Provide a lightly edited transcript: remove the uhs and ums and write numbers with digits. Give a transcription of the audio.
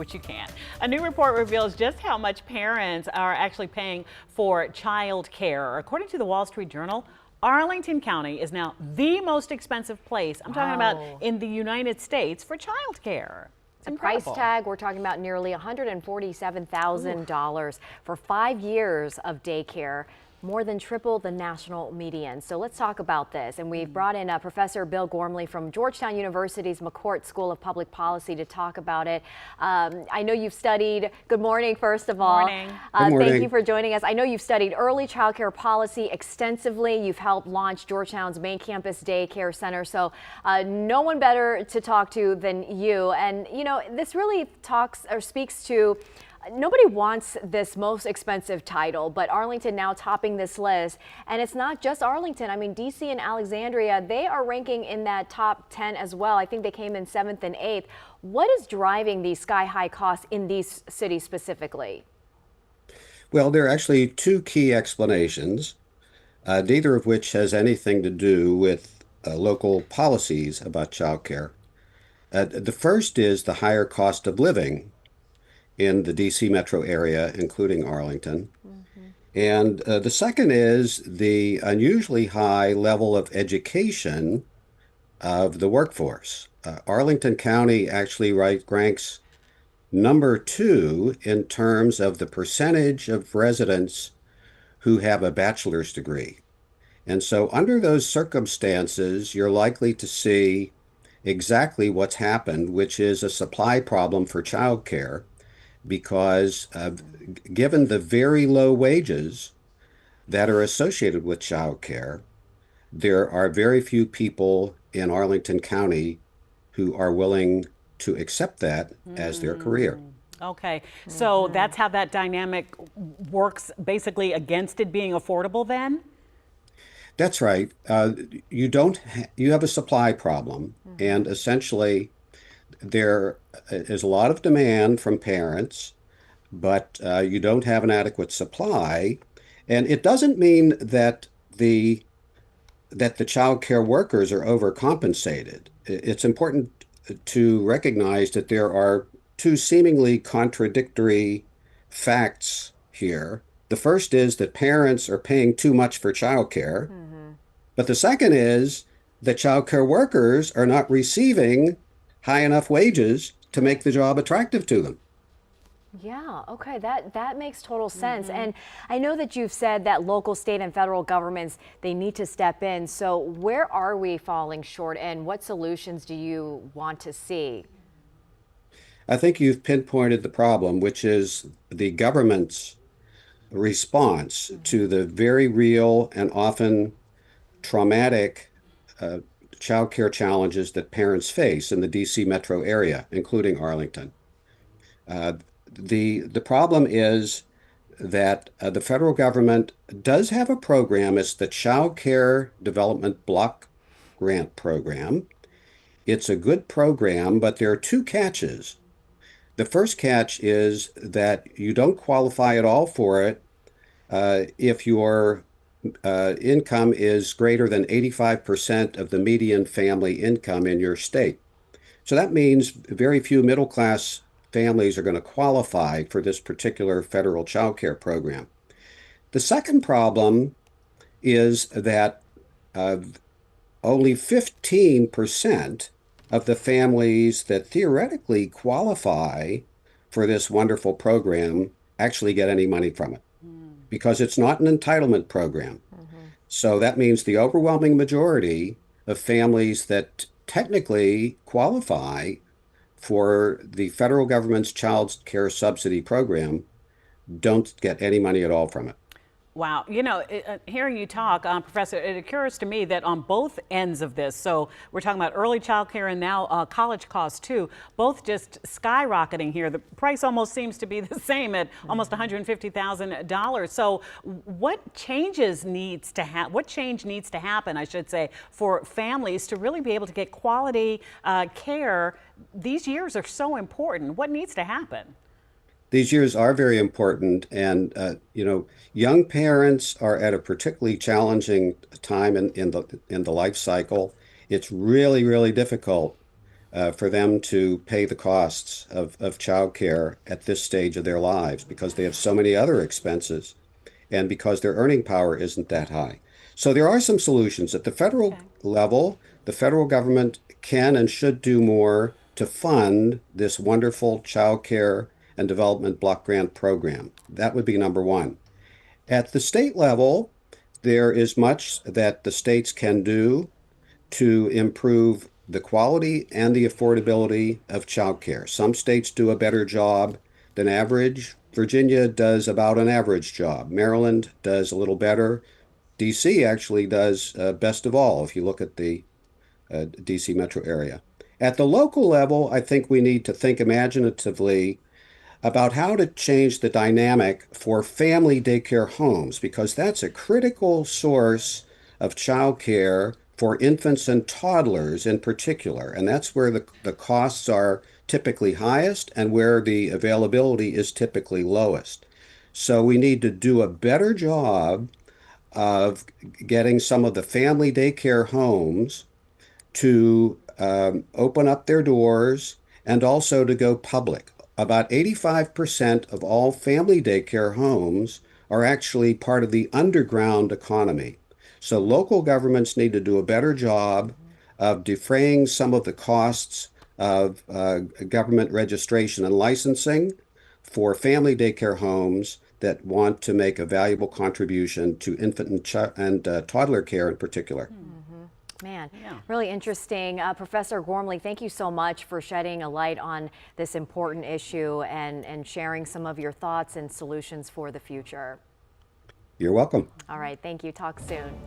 Which you can. A new report reveals just how much parents are actually paying for child care. According to the Wall Street Journal, Arlington County is now the most expensive place, I'm talking about in the United States, for child care. The price tag, we're talking about nearly $147,000 for 5 years of daycare, more than triple the national median. So let's talk about this. And we've brought in Professor Bill Gormley from Georgetown University's McCourt School of Public Policy to talk about it. I know you've studied, good morning, first of all. Morning. Good morning. Thank you for joining us. I know you've studied early child care policy extensively. You've helped launch Georgetown's main campus daycare center. So no one better to talk to than you. And, you know, this really talks or speaks to nobody wants this most expensive title, but Arlington now topping this list. And it's not just Arlington. I mean, DC and Alexandria, they are ranking in that top 10 as well. I think they came in 7th and 8th. What is driving these sky-high costs in these cities specifically? Well, there are actually two key explanations, neither of which has anything to do with local policies about childcare. The first is the higher cost of living in the DC metro area, including Arlington. And the second is the unusually high level of education of the workforce. Arlington County actually ranks number 2 in terms of the percentage of residents who have a bachelor's degree. And so under those circumstances, you're likely to see exactly what's happened, which is a supply problem for childcare, because given the very low wages that are associated with childcare, there are very few people in Arlington County who are willing to accept that as their career. Okay, so that's how that dynamic works, basically against it being affordable then? That's right. You have a supply problem, and essentially there is a lot of demand from parents, but you don't have an adequate supply. And it doesn't mean that the child care workers are overcompensated. It's important to recognize that there are two seemingly contradictory facts here. The first is that parents are paying too much for child care, but the second is that child care workers are not receiving high enough wages to make the job attractive to them. Yeah, okay, that makes total sense. And I know that you've said that local, state, and federal governments, they need to step in. So where are we falling short, and what solutions do you want to see? I think you've pinpointed the problem, which is the government's response to the very real and often traumatic child care challenges that parents face in the DC metro area, including Arlington. The problem is that the federal government does have a program. It's the Child Care Development Block Grant Program. It's a good program, but there are two catches. The first catch is that you don't qualify at all for it if your income is greater than 85% of the median family income in your state. So that means very few middle-class families are going to qualify for this particular federal child care program. The second problem is that only 15% of the families that theoretically qualify for this wonderful program actually get any money from it, because it's not an entitlement program. So that means the overwhelming majority of families that technically qualify for the federal government's child care subsidy program don't get any money at all from it. Wow. You know, hearing you talk, Professor, it occurs to me that on both ends of this, so we're talking about early child care and now college costs too, both just skyrocketing here. The price almost seems to be the same at almost $150,000. So what change needs to happen, I should say, for families to really be able to get quality care? These years are so important. What needs to happen? These years are very important, and young parents are at a particularly challenging time in the life cycle. It's really, really difficult for them to pay the costs of childcare at this stage of their lives because they have so many other expenses and because their earning power isn't that high. So there are some solutions. At the federal level, the federal government can and should do more to fund this wonderful childcare and development block grant program. That would be number one. At the state level, there is much that the states can do to improve the quality and the affordability of childcare. Some states do a better job than average. Virginia does about an average job. Maryland does a little better. DC actually does best of all if you look at the DC metro area. At the local level, I think we need to think imaginatively about how to change the dynamic for family daycare homes because that's a critical source of childcare for infants and toddlers in particular. And that's where the costs are typically highest and where the availability is typically lowest. So we need to do a better job of getting some of the family daycare homes to open up their doors and also to go public. About 85% of all family daycare homes are actually part of the underground economy. So local governments need to do a better job of defraying some of the costs of government registration and licensing for family daycare homes that want to make a valuable contribution to infant and toddler care in particular. Man, really interesting. Professor Gormley, thank you so much for shedding a light on this important issue and sharing some of your thoughts and solutions for the future. You're welcome. All right, thank you. Talk soon.